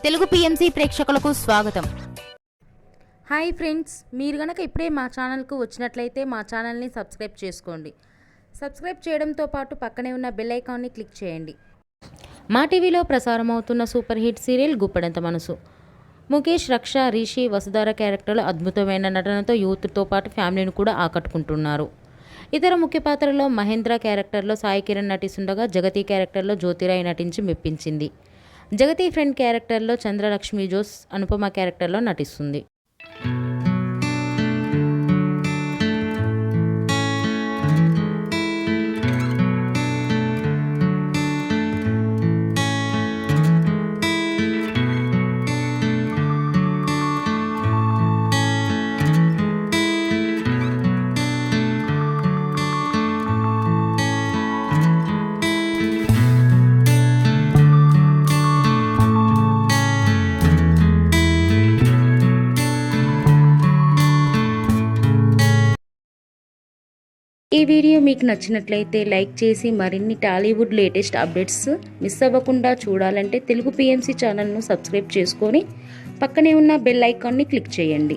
Telugu PMC ప్రేక్షకులకు స్వాగతం. Hi friends, మీరు గనక ఇప్పుడే మా ఛానల్కు వచ్చినట్లయితే మా ఛానల్ని సబ్స్క్రైబ్ చేసుకోండి. సబ్స్క్రైబ్ చేయడంతో పాటు పక్కనే ఉన్న బెల్ ఐకాన్ని క్లిక్ చేయండి. మా టీవీలో ప్రసారం అవుతున్న సూపర్ హిట్ సీరియల్ గుప్పెడంత మనసు. ముఖేష్, రక్ష, రిషి, వసుధార క్యారెక్టర్లు అద్భుతమైన నటనతో యూత్తో పాటు ఫ్యామిలీని కూడా ఆకట్టుకుంటున్నారు. ఇతర ముఖ్య పాత్రలో మహేంద్ర క్యారెక్టర్లో సాయి కిరణ్ నటిస్తుండగా జగతి క్యారెక్టర్లో జ్యోతిరాయ్ నటించి మెప్పించింది. జగతి ఫ్రెండ్ క్యారెక్టర్లో చంద్రలక్ష్మి జోస్ అనుపమ క్యారెక్టర్లో నటిస్తుంది. ఈ వీడియో మీకు నచ్చినట్లయితే లైక్ చేసి మరిన్ని టాలీవుడ్ లేటెస్ట్ అప్డేట్స్ మిస్ అవ్వకుండా చూడాలంటే తెలుగు పిఎంసి ఛానల్ను సబ్స్క్రైబ్ చేసుకొని పక్కనే ఉన్న బెల్ ఐకాన్ని క్లిక్ చేయండి.